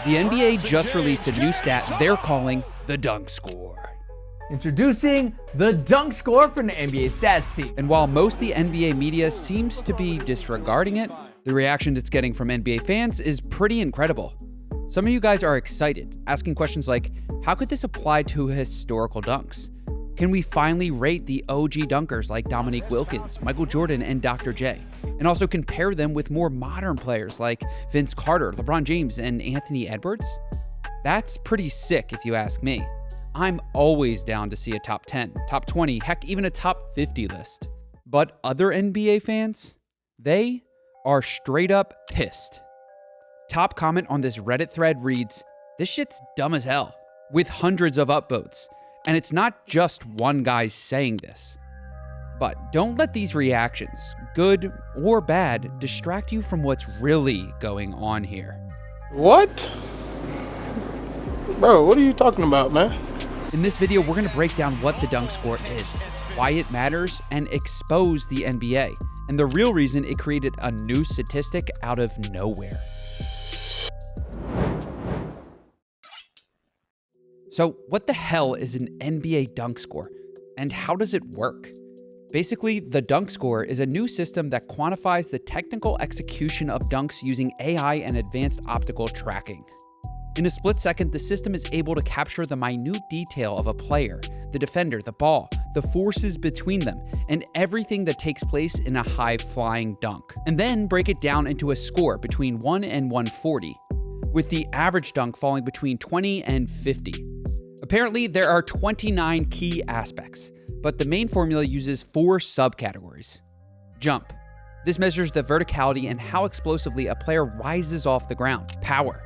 The NBA just released a new stat they're calling the dunk score. Introducing the dunk score from the NBA stats team. And while most of the NBA media seems to be disregarding it, the reaction it's getting from NBA fans is pretty incredible. Some of you guys are excited, asking questions like, how could this apply to historical dunks? Can we finally rate the OG dunkers like Dominique Wilkins, Michael Jordan, and Dr. J? And also compare them with more modern players like Vince Carter, LeBron James, and Anthony Edwards? That's pretty sick if you ask me. I'm always down to see a top 10, top 20, heck, even a top 50 list. But other NBA fans? They are straight up pissed. Top comment on this Reddit thread reads, "This shit's dumb as hell," with hundreds of upvotes. And it's not just one guy saying this. But don't let these reactions, good or bad, distract you from what's really going on here. What? Bro, what are you talking about, man? In this video, we're going to break down what the dunk score is, why it matters, and expose the NBA, and the real reason it created a new statistic out of nowhere. So what the hell is an NBA dunk score, and how does it work? Basically, the dunk score is a new system that quantifies the technical execution of dunks using AI and advanced optical tracking. In a split second, the system is able to capture the minute detail of a player, the defender, the ball, the forces between them, and everything that takes place in a high-flying dunk, and then break it down into a score between 1 and 140, with the average dunk falling between 20 and 50. Apparently, there are 29 key aspects, but the main formula uses 4 subcategories. Jump. This measures the verticality and how explosively a player rises off the ground. Power.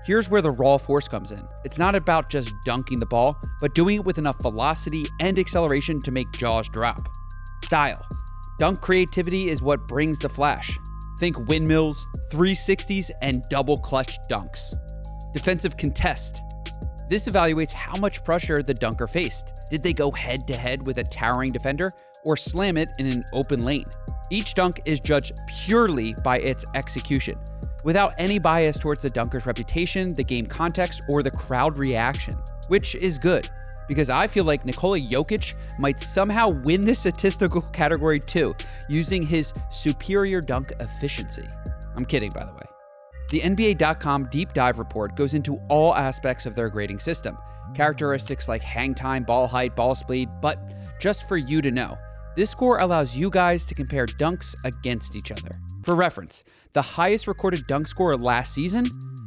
Here's where the raw force comes in. It's not about just dunking the ball, but doing it with enough velocity and acceleration to make jaws drop. Style. Dunk creativity is what brings the flash. Think windmills, 360s, and double clutch dunks. Defensive contest. This evaluates how much pressure the dunker faced. Did they go head to head with a towering defender or slam it in an open lane? Each dunk is judged purely by its execution, without any bias towards the dunker's reputation, the game context, or the crowd reaction, which is good, because I feel like Nikola Jokic might somehow win this statistical category too, using his superior dunk efficiency. I'm kidding, by the way. The NBA.com deep dive report goes into all aspects of their grading system, characteristics like hang time, ball height, ball speed, but just for you to know, this score allows you guys to compare dunks against each other. For reference, the highest recorded dunk score last season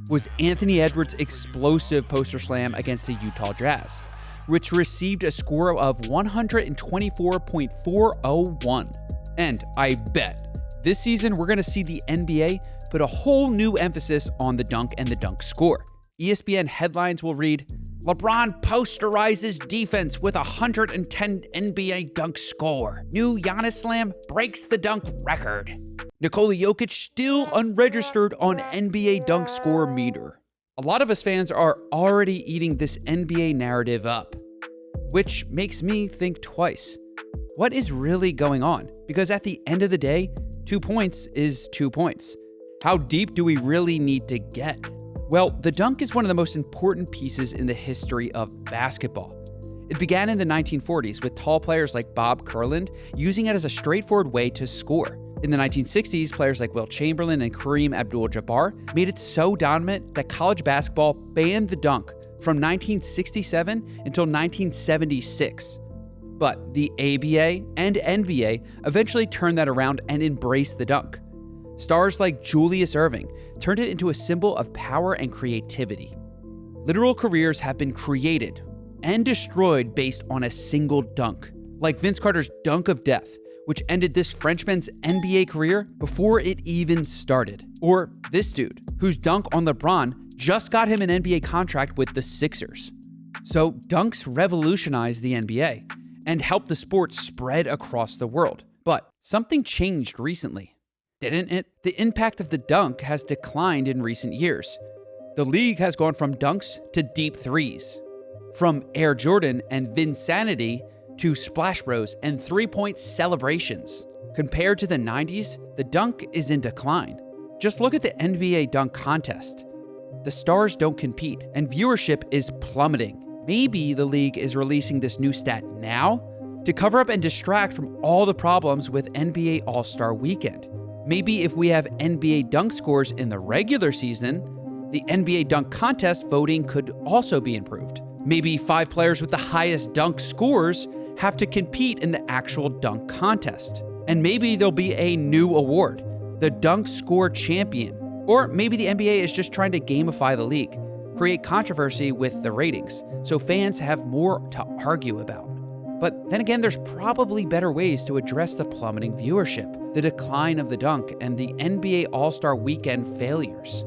was Anthony Edwards' explosive poster slam against the Utah Jazz, which received a score of 124.401. And I bet this season we're going to see the NBA put a whole new emphasis on the dunk and the dunk score. ESPN headlines will read, "LeBron posterizes defense with 110 NBA dunk score. New Giannis slam breaks the dunk record. Nikola Jokic still unregistered on NBA dunk score meter." A lot of us fans are already eating this NBA narrative up, which makes me think twice. What is really going on? Because at the end of the day, 2 points is 2 points. How deep do we really need to get? Well, the dunk is one of the most important pieces in the history of basketball. It began in the 1940s with tall players like Bob Kurland using it as a straightforward way to score. In the 1960s, players like Wilt Chamberlain and Kareem Abdul-Jabbar made it so dominant that college basketball banned the dunk from 1967 until 1976. But the ABA and NBA eventually turned that around and embraced the dunk. Stars like Julius Erving turned it into a symbol of power and creativity. Literal careers have been created and destroyed based on a single dunk, like Vince Carter's dunk of death, which ended this Frenchman's NBA career before it even started. Or this dude, whose dunk on LeBron just got him an NBA contract with the Sixers. So dunks revolutionized the NBA and helped the sport spread across the world. But something changed recently, didn't it? The impact of the dunk has declined in recent years. The league has gone from dunks to deep threes, from Air Jordan and Vinsanity to Splash Bros and three-point celebrations. Compared to the 90s, the dunk is in decline. Just look at the NBA dunk contest. The stars don't compete, and viewership is plummeting. Maybe the league is releasing this new stat now to cover up and distract from all the problems with NBA All-Star Weekend. Maybe if we have NBA dunk scores in the regular season, the NBA dunk contest voting could also be improved. Maybe 5 players with the highest dunk scores have to compete in the actual dunk contest. And maybe there'll be a new award, the Dunk Score Champion. Or maybe the NBA is just trying to gamify the league, create controversy with the ratings, so fans have more to argue about. But then again, there's probably better ways to address the plummeting viewership, the decline of the dunk, and the NBA All-Star Weekend failures.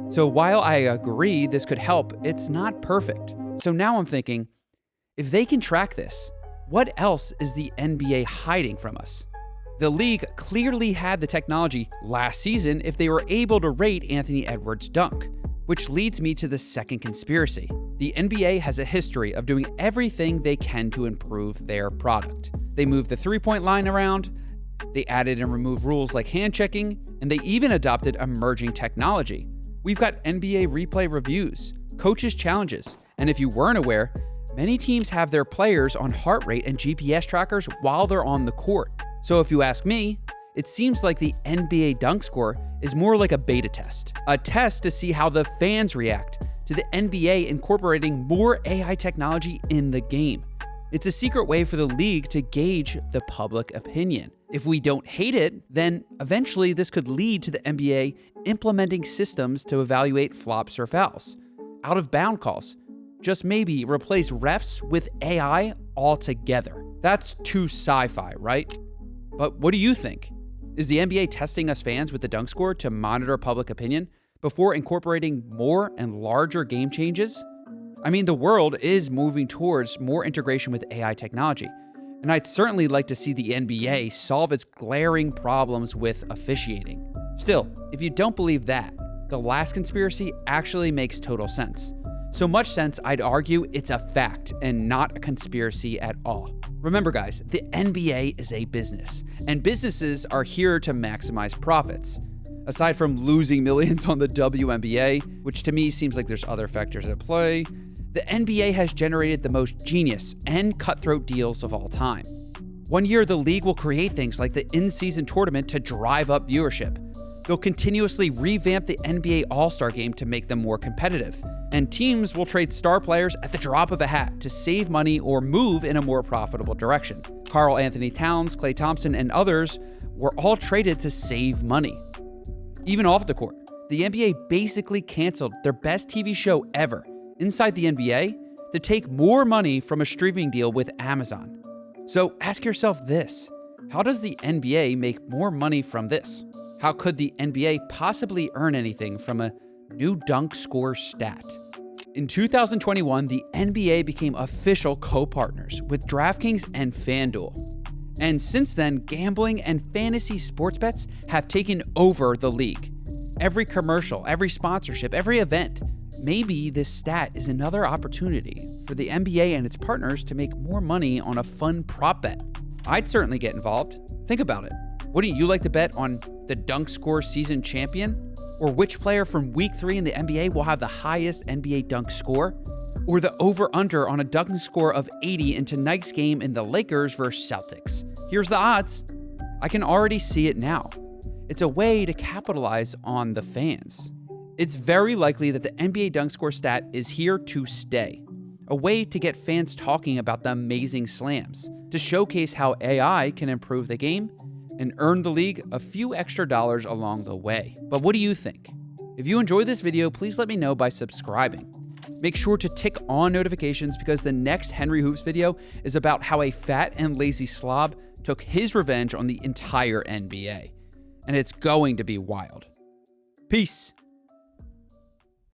So while I agree this could help, it's not perfect. So now I'm thinking, if they can track this, what else is the NBA hiding from us? The league clearly had the technology last season if they were able to rate Anthony Edwards' dunk, which leads me to the second conspiracy. The NBA has a history of doing everything they can to improve their product. They moved the three-point line around, they added and removed rules like hand checking, and they even adopted emerging technology. We've got NBA replay reviews, coaches' challenges, and if you weren't aware, many teams have their players on heart rate and GPS trackers while they're on the court. So if you ask me, it seems like the NBA dunk score is more like a beta test, a test to see how the fans react to the NBA incorporating more AI technology in the game. It's a secret way for the league to gauge the public opinion. If we don't hate it, then eventually this could lead to the NBA implementing systems to evaluate flops or fouls, out of bound calls, just maybe replace refs with AI altogether. That's too sci-fi, right? But what do you think? Is the NBA testing us fans with the dunk score to monitor public opinion before incorporating more and larger game changes? I mean, the world is moving towards more integration with AI technology, and I'd certainly like to see the NBA solve its glaring problems with officiating. Still, if you don't believe that, the last conspiracy actually makes total sense. So much sense, I'd argue it's a fact and not a conspiracy at all. Remember guys, the NBA is a business, and businesses are here to maximize profits. Aside from losing millions on the WNBA, which to me seems like there's other factors at play, the NBA has generated the most genius and cutthroat deals of all time. One year, the league will create things like the in-season tournament to drive up viewership. They'll continuously revamp the NBA All-Star Game to make them more competitive. And teams will trade star players at the drop of a hat to save money or move in a more profitable direction. Karl Anthony Towns, Klay Thompson, and others were all traded to save money. Even off the court, the NBA basically canceled their best TV show ever, Inside the NBA, to take more money from a streaming deal with Amazon. So ask yourself this, how does the NBA make more money from this? How could the NBA possibly earn anything from a new dunk score stat? In 2021, the NBA became official co-partners with DraftKings and FanDuel. And since then, gambling and fantasy sports bets have taken over the league. Every commercial, every sponsorship, every event. Maybe this stat is another opportunity for the NBA and its partners to make more money on a fun prop bet. I'd certainly get involved. Think about it. Wouldn't you like to bet on the dunk score season champion? Or which player from week 3 in the NBA will have the highest NBA dunk score? Or the over-under on a dunk score of 80 in tonight's game in the Lakers versus Celtics? Here's the odds. I can already see it now. It's a way to capitalize on the fans. It's very likely that the NBA dunk score stat is here to stay. A way to get fans talking about the amazing slams, to showcase how AI can improve the game and earn the league a few extra dollars along the way. But what do you think? If you enjoyed this video, please let me know by subscribing. Make sure to tick on notifications because the next Henry Hoops video is about how a fat and lazy slob took his revenge on the entire NBA. And it's going to be wild. Peace.